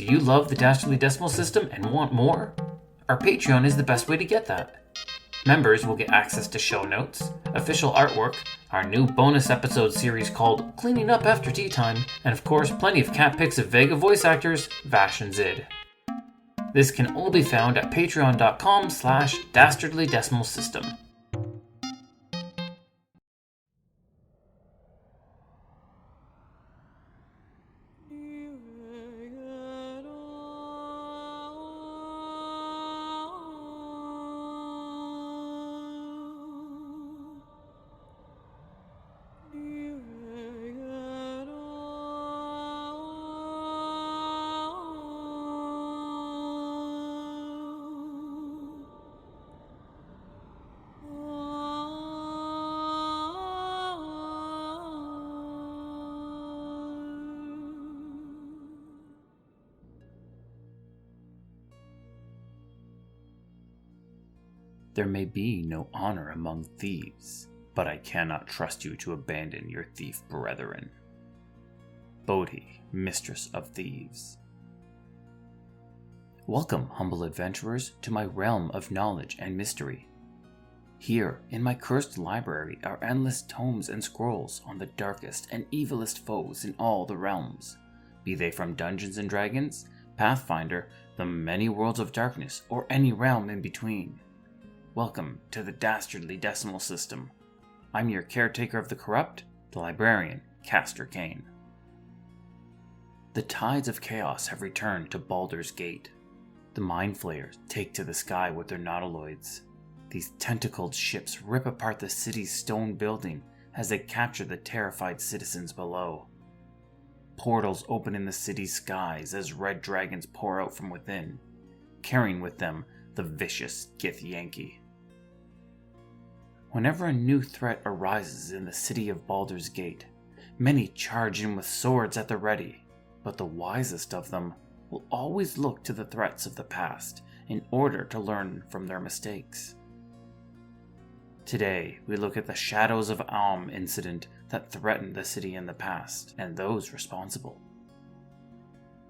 you love the Dastardly decimal system and want more? Our Patreon is the best way to get that. Members will get access to show notes, official artwork, our new bonus episode series called Cleaning Up After Tea Time, and of course plenty of cat pics of Vega voice actors Vash and Zid. This can all be found at patreon.com/Dastardly Decimal System. There may be no honor among thieves, but I cannot trust you to abandon your thief brethren. Bodhi, Mistress of Thieves. Welcome, humble adventurers, to my realm of knowledge and mystery. Here, in my cursed library, are endless tomes and scrolls on the darkest and evilest foes in all the realms, be they from Dungeons and Dragons, Pathfinder, the many worlds of darkness, or any realm in between. Welcome to the Dastardly Decimal System. I'm your caretaker of the corrupt, the Librarian, Castor Cain. The tides of chaos have returned to Baldur's Gate. The Mind Flayers take to the sky with their nautiloids. These tentacled ships rip apart the city's stone building as they capture the terrified citizens below. Portals open in the city's skies as red dragons pour out from within, carrying with them the vicious Githyanki. Whenever a new threat arises in the city of Baldur's Gate, many charge in with swords at the ready, but the wisest of them will always look to the threats of the past in order to learn from their mistakes. Today, we look at the Shadows of Alm incident that threatened the city in the past, and those responsible.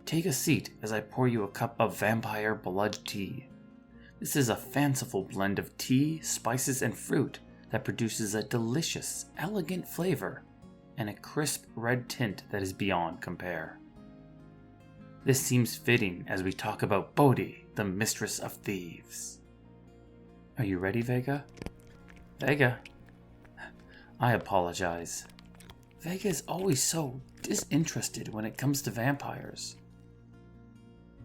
Take a seat as I pour you a cup of vampire blood tea. This is a fanciful blend of tea, spices, and fruit that produces a delicious, elegant flavor and a crisp red tint that is beyond compare. This seems fitting as we talk about Bodhi, the Mistress of Thieves. Are you ready, Vega? Vega? I apologize. Vega is always so disinterested when it comes to vampires.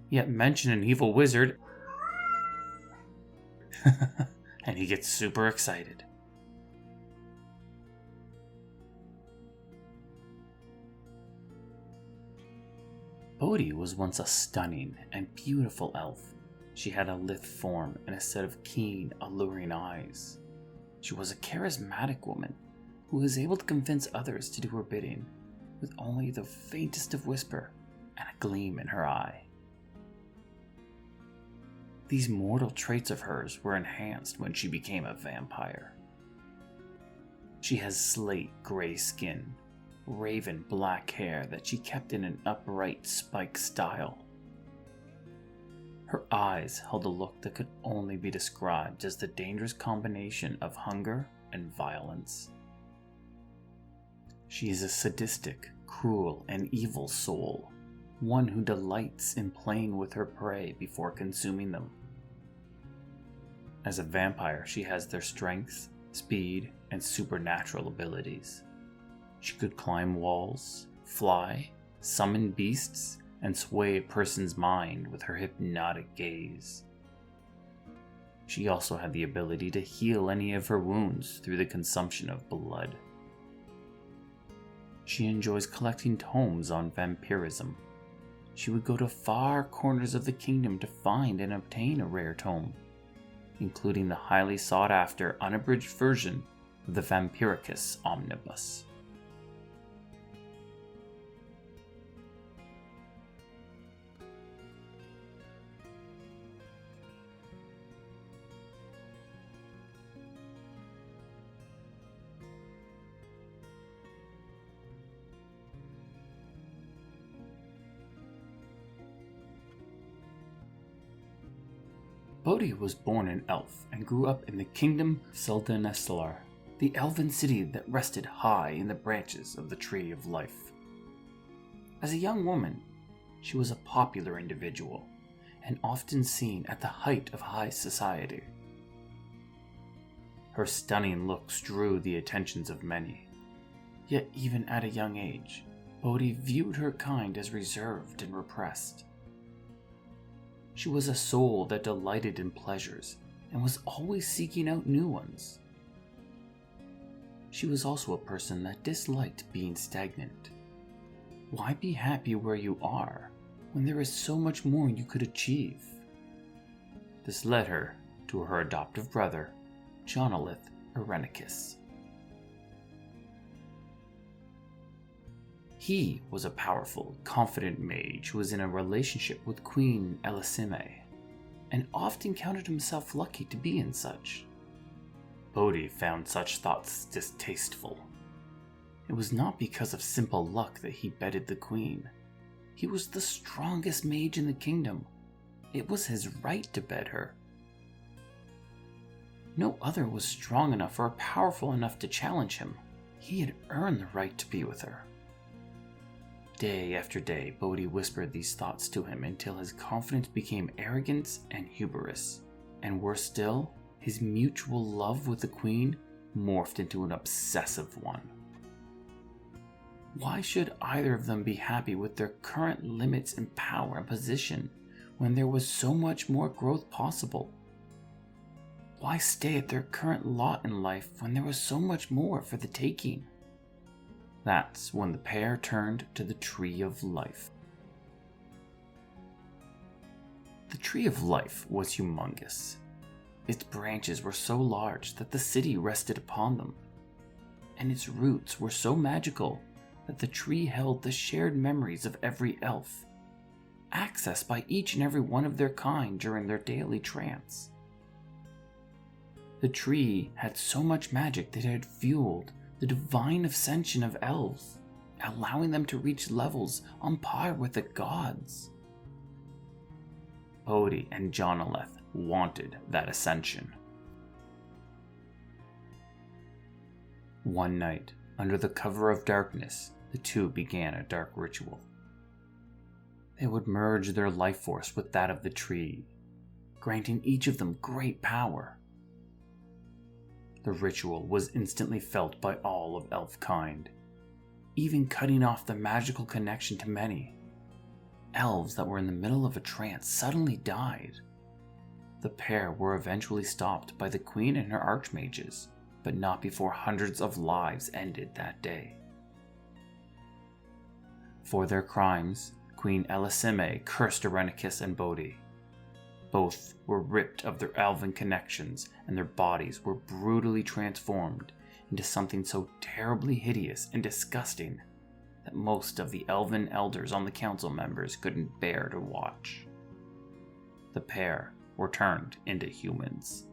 Yet mention an evil wizard and he gets super excited. Bodhi was once a stunning and beautiful elf. She had a lithe form and a set of keen, alluring eyes. She was a charismatic woman who was able to convince others to do her bidding with only the faintest of whisper and a gleam in her eye. These mortal traits of hers were enhanced when she became a vampire. She has slate gray skin, raven black hair that she kept in an upright spike style. Her eyes held a look that could only be described as the dangerous combination of hunger and violence. She is a sadistic, cruel, and evil soul, one who delights in playing with her prey before consuming them. As a vampire, she has their strength, speed, and supernatural abilities. She could climb walls, fly, summon beasts, and sway a person's mind with her hypnotic gaze. She also had the ability to heal any of her wounds through the consumption of blood. She enjoys collecting tomes on vampirism. She would go to far corners of the kingdom to find and obtain a rare tome, including the highly sought-after unabridged version of the Vampiricus Omnibus. Bodhi was born an elf and grew up in the kingdom Seldaneslar, the elven city that rested high in the branches of the Tree of Life. As a young woman, she was a popular individual and often seen at the height of high society. Her stunning looks drew the attentions of many, yet even at a young age, Bodhi viewed her kind as reserved and repressed. She was a soul that delighted in pleasures and was always seeking out new ones. She was also a person that disliked being stagnant. Why be happy where you are when there is so much more you could achieve? This led her to her adoptive brother, Jonolith Irenicus. He was a powerful, confident mage who was in a relationship with Queen Elisime, and often counted himself lucky to be in such. Bodhi found such thoughts distasteful. It was not because of simple luck that he bedded the queen. He was the strongest mage in the kingdom. It was his right to bed her. No other was strong enough or powerful enough to challenge him. He had earned the right to be with her. Day after day, Bodhi whispered these thoughts to him until his confidence became arrogance and hubris, and worse still, his mutual love with the queen morphed into an obsessive one. Why should either of them be happy with their current limits in power and position when there was so much more growth possible? Why stay at their current lot in life when there was so much more for the taking? That's when the pair turned to the Tree of Life. The Tree of Life was humongous. Its branches were so large that the city rested upon them, and its roots were so magical that the tree held the shared memories of every elf, accessed by each and every one of their kind during their daily trance. The tree had so much magic that it had fueled the divine ascension of elves, allowing them to reach levels on par with the gods. Bodhi and Jonolith wanted that ascension. One night, under the cover of darkness, the two began a dark ritual. They would merge their life force with that of the tree, granting each of them great power. The ritual was instantly felt by all of elf kind, even cutting off the magical connection to many. Elves that were in the middle of a trance suddenly died. The pair were eventually stopped by the queen and her archmages, but not before hundreds of lives ended that day. For their crimes, Queen Elisime cursed Irenicus and Bodhi. Both were ripped of their elven connections, and their bodies were brutally transformed into something so terribly hideous and disgusting that most of the elven elders on the council members couldn't bear to watch. The pair were turned into humans.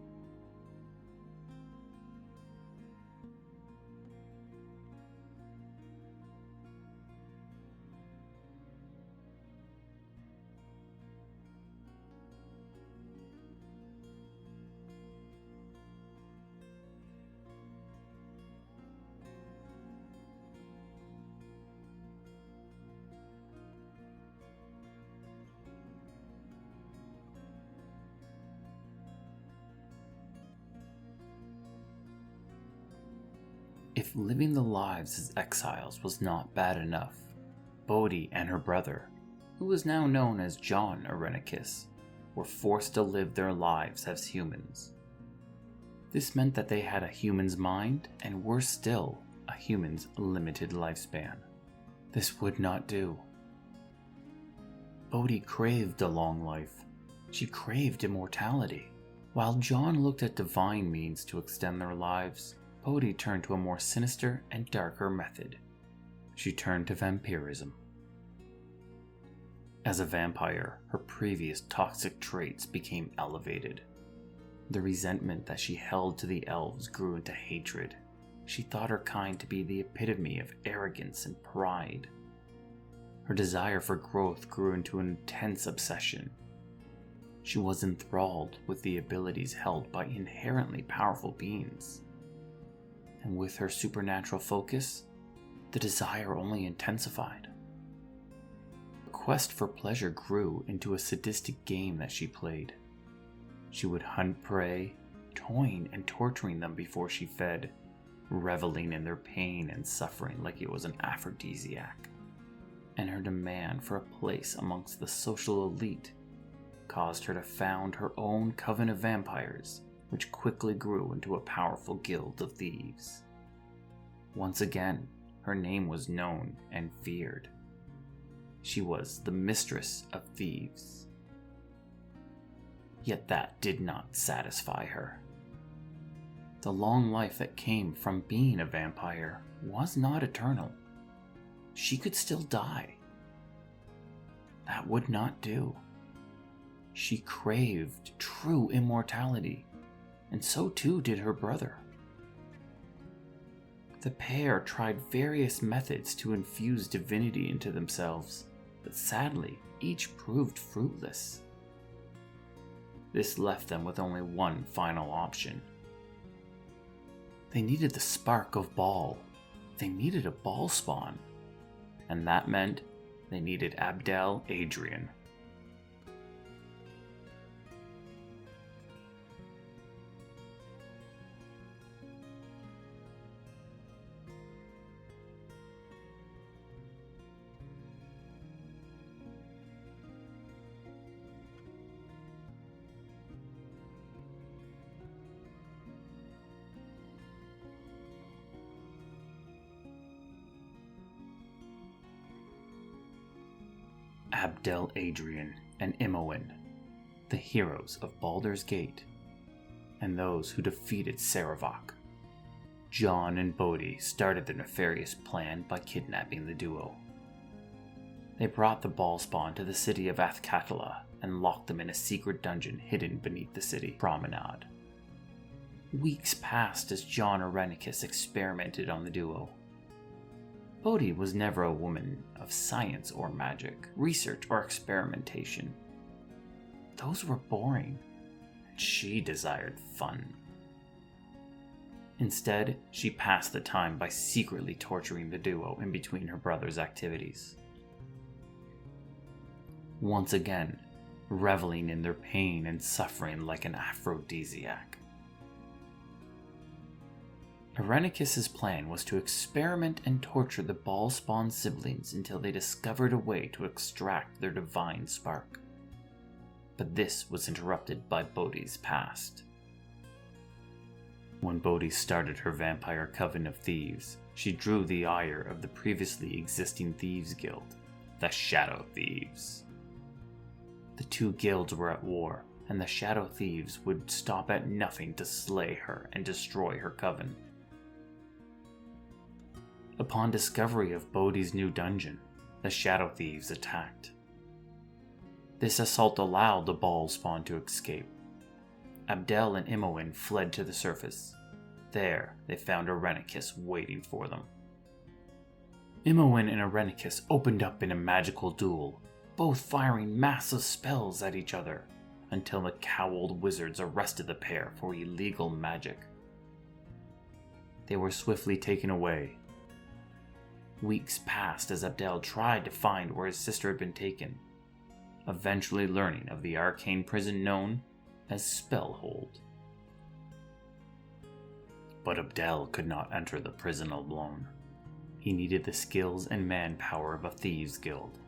If living the lives as exiles was not bad enough, Bodhi and her brother, who was now known as John Irenicus, were forced to live their lives as humans. This meant that they had a human's mind, and worse still, a human's limited lifespan. This would not do. Bodhi craved a long life. She craved immortality. While John looked at divine means to extend their lives, Bodhi turned to a more sinister and darker method. She turned to vampirism. As a vampire, her previous toxic traits became elevated. The resentment that she held to the elves grew into hatred. She thought her kind to be the epitome of arrogance and pride. Her desire for growth grew into an intense obsession. She was enthralled with the abilities held by inherently powerful beings. And with her supernatural focus, the desire only intensified. The quest for pleasure grew into a sadistic game that she played. She would hunt prey, toying and torturing them before she fed, reveling in their pain and suffering like it was an aphrodisiac. And her demand for a place amongst the social elite caused her to found her own coven of vampires, which quickly grew into a powerful guild of thieves. Once again, her name was known and feared. She was the Mistress of Thieves. Yet that did not satisfy her. The long life that came from being a vampire was not eternal. She could still die. That would not do. She craved true immortality, and so too did her brother. The pair tried various methods to infuse divinity into themselves, but sadly, each proved fruitless. This left them with only one final option. They needed the spark of Baal. They needed a Baal spawn. And that meant they needed Abdel Adrian. Abdel Adrian and Imoen, the heroes of Baldur's Gate, and those who defeated Saravok. John and Bodhi started the nefarious plan by kidnapping the duo. They brought the Ballspawn to the city of Athkatla and locked them in a secret dungeon hidden beneath the city promenade. Weeks passed as John Irenicus experimented on the duo. Bodhi was never a woman of science or magic, research or experimentation. Those were boring, and she desired fun. Instead, she passed the time by secretly torturing the duo in between her brother's activities. Once again, reveling in their pain and suffering like an aphrodisiac. Irenicus's plan was to experiment and torture the Ballspawn siblings until they discovered a way to extract their divine spark. But this was interrupted by Bodhi's past. When Bodhi started her vampire coven of thieves, she drew the ire of the previously existing thieves guild, the Shadow Thieves. The two guilds were at war, and the Shadow Thieves would stop at nothing to slay her and destroy her coven. Upon discovery of Bodhi's new dungeon, the Shadow Thieves attacked. This assault allowed the Ballspawn to escape. Abdel and Imoen fled to the surface. There, they found Irenicus waiting for them. Imoen and Irenicus opened up in a magical duel, both firing massive spells at each other, until the cowled wizards arrested the pair for illegal magic. They were swiftly taken away. Weeks passed as Abdel tried to find where his sister had been taken, eventually learning of the arcane prison known as Spellhold. But Abdel could not enter the prison alone. He needed the skills and manpower of a thieves guild.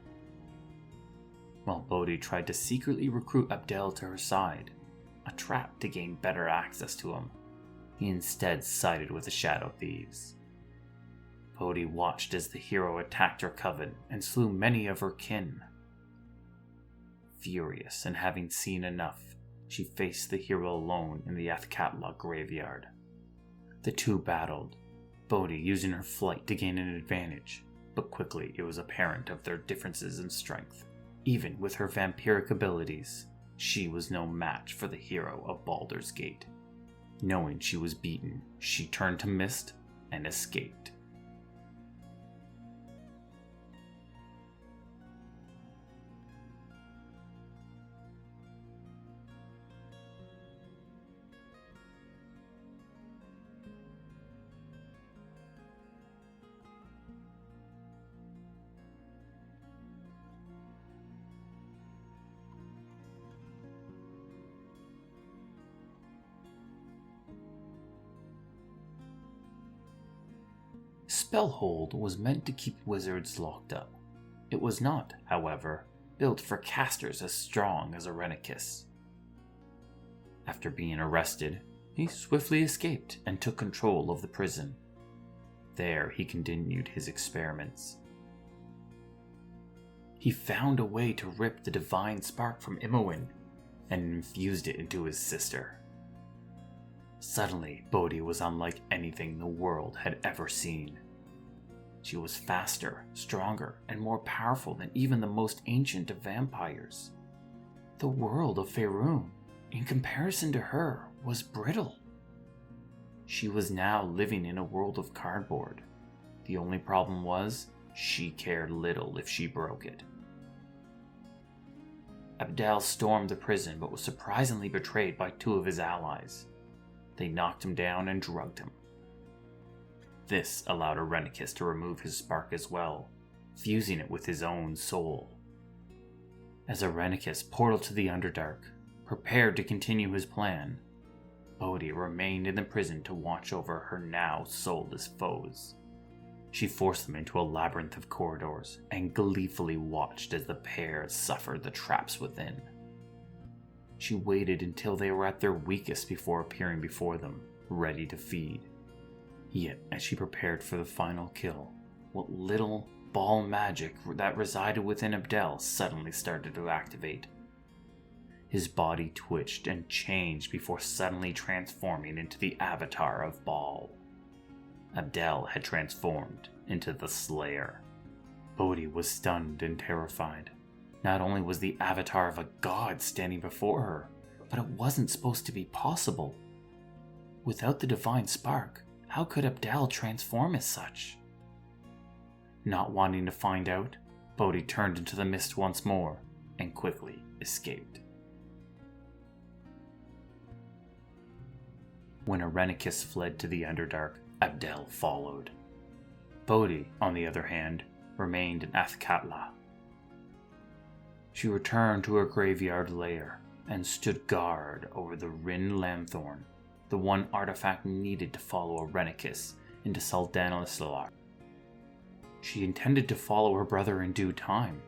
While Bodhi tried to secretly recruit Abdel to her side, a trap to gain better access to him, he instead sided with the Shadow Thieves. Bodhi watched as the hero attacked her coven and slew many of her kin. Furious and having seen enough, she faced the hero alone in the Athkatla graveyard. The two battled, Bodhi using her flight to gain an advantage, but quickly it was apparent of their differences in strength. Even with her vampiric abilities, she was no match for the hero of Baldur's Gate. Knowing she was beaten, she turned to mist and escaped. spellhold was meant to keep wizards locked up. It was not, however, built for casters as strong as Irenicus. After being arrested, he swiftly escaped and took control of the prison. There he continued his experiments. He found a way to rip the divine spark from Imoen and infused it into his sister. Suddenly, Bodhi was unlike anything the world had ever seen. She was faster, stronger, and more powerful than even the most ancient of vampires. The world of Faerun, in comparison to her, was brittle. She was now living in a world of cardboard. The only problem was, she cared little if she broke it. Abdel stormed the prison but was surprisingly betrayed by two of his allies. They knocked him down and drugged him. This allowed Irenicus to remove his spark as well, fusing it with his own soul. As Irenicus portaled to the Underdark, prepared to continue his plan, Bodhi remained in the prison to watch over her now soulless foes. She forced them into a labyrinth of corridors and gleefully watched as the pair suffered the traps within. She waited until they were at their weakest before appearing before them, ready to feed. Yet, as she prepared for the final kill, what little ball magic that resided within Abdel suddenly started to activate. His body twitched and changed before suddenly transforming into the avatar of Baal. Abdel had transformed into the Slayer. Bodhi was stunned and terrified. Not only was the avatar of a god standing before her, but it wasn't supposed to be possible. Without the divine spark, how could Abdel transform as such? Not wanting to find out, Bodhi turned into the mist once more and quickly escaped. When Irenicus fled to the Underdark, Abdel followed. Bodhi, on the other hand, remained in Athkatla. She returned to her graveyard lair and stood guard over the Rin Lanthorn, the one artifact needed to follow Irenicus into Saldanislar. She intended to follow her brother in due time,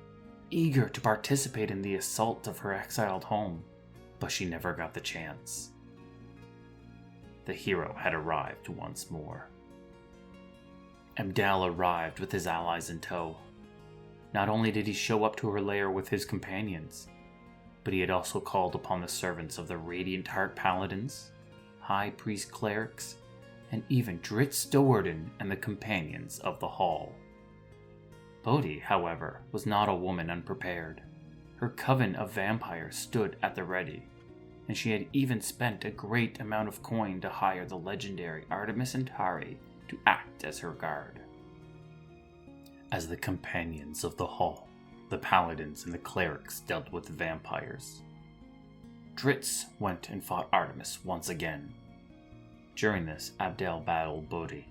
eager to participate in the assault of her exiled home, but she never got the chance. The hero had arrived once more. Abdel arrived with his allies in tow. Not only did he show up to her lair with his companions, but he had also called upon the servants of the Radiant Heart Paladins, High Priest Clerics, and even Dritz Doerden and the companions of the Hall. Bodhi, however, was not a woman unprepared. Her coven of vampires stood at the ready, and she had even spent a great amount of coin to hire the legendary Artemis Antari to act as her guard. As the companions of the Hall, the paladins and the clerics dealt with the vampires. Dritz went and fought Artemis once again. During this, Abdel battled Bodhi.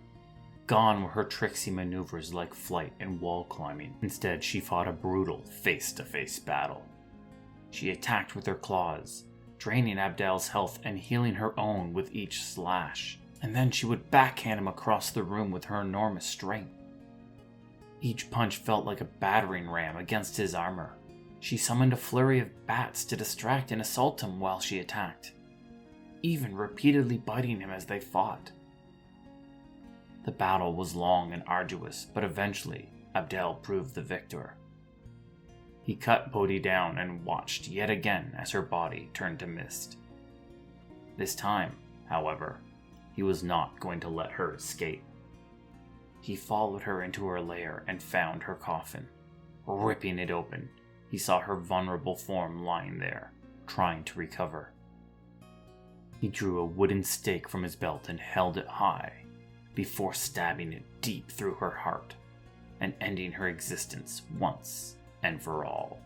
Gone were her tricksy maneuvers like flight and wall climbing. Instead, she fought a brutal face-to-face battle. She attacked with her claws, draining Abdel's health and healing her own with each slash, and then she would backhand him across the room with her enormous strength. Each punch felt like a battering ram against his armor. She summoned a flurry of bats to distract and assault him while she attacked, even repeatedly biting him as they fought. The battle was long and arduous, but eventually Abdel proved the victor. He cut Bodhi down and watched yet again as her body turned to mist. This time, however, he was not going to let her escape. He followed her into her lair and found her coffin. Ripping it open, he saw her vulnerable form lying there, trying to recover. He drew a wooden stake from his belt and held it high, before stabbing it deep through her heart and ending her existence once and for all.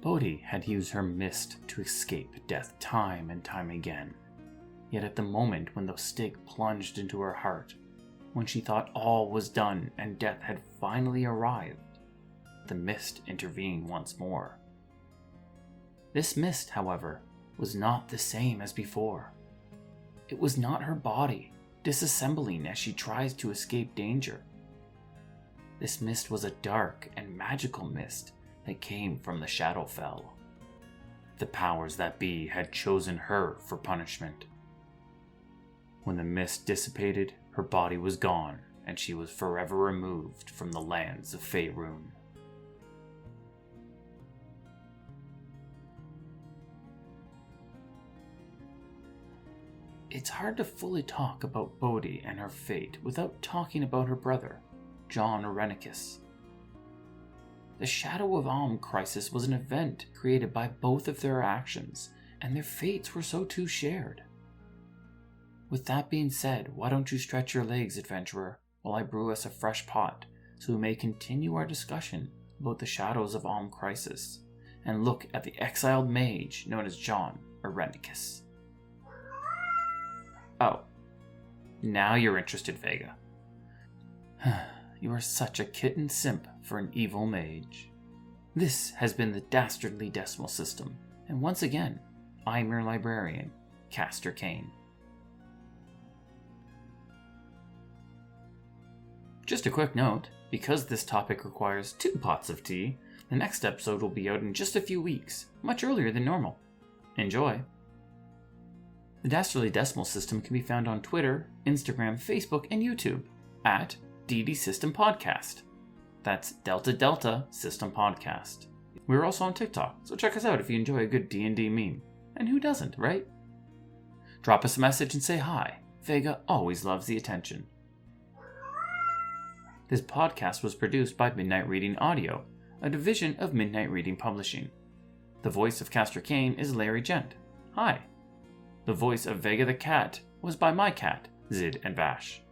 Bodhi had used her mist to escape death time and time again. Yet at the moment when the stake plunged into her heart, when she thought all was done and death had finally arrived, the mist intervened once more, This mist, however, was not the same as before. It was not her body, disassembling as she tries to escape danger. This mist was a dark and magical mist that came from the Shadowfell. The powers that be had chosen her for punishment. When the mist dissipated, her body was gone, and she was forever removed from the lands of Faerun. It's hard to fully talk about Bodhi and her fate without talking about her brother, John Irenicus. The Shadow of Amn crisis was an event created by both of their actions, and their fates were so too shared. With that being said, why don't you stretch your legs, adventurer, while I brew us a fresh pot, so we may continue our discussion about the Shadows of Amn crisis, and look at the exiled mage known as John Irenicus. Oh, now you're interested, Vega. You are such a kitten simp for an evil mage. This has been the Dastardly Decimal System, and once again, I'm your librarian, Castor Cain. Just a quick note, because this topic requires 2 pots of tea, the next episode will be out in just a few weeks, much earlier than normal. Enjoy! The Dastardly Decimal System can be found on Twitter, Instagram, Facebook, and YouTube at DD System Podcast. That's Delta Delta System Podcast. We're also on TikTok, so check us out if you enjoy a good D&D meme. And who doesn't, right? Drop us a message and say hi. Vega always loves the attention. This podcast was produced by Midnight Reading Audio, a division of Midnight Reading Publishing. The voice of Castor Cain is Larry Gent. Hi. The voice of Vega the Cat was by my cat, Zid and Vash.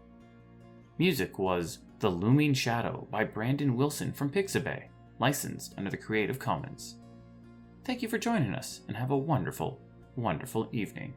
Music was The Looming Shadow by Brandon Wilson from Pixabay, licensed under the Creative Commons. Thank you for joining us, and have a wonderful, wonderful evening.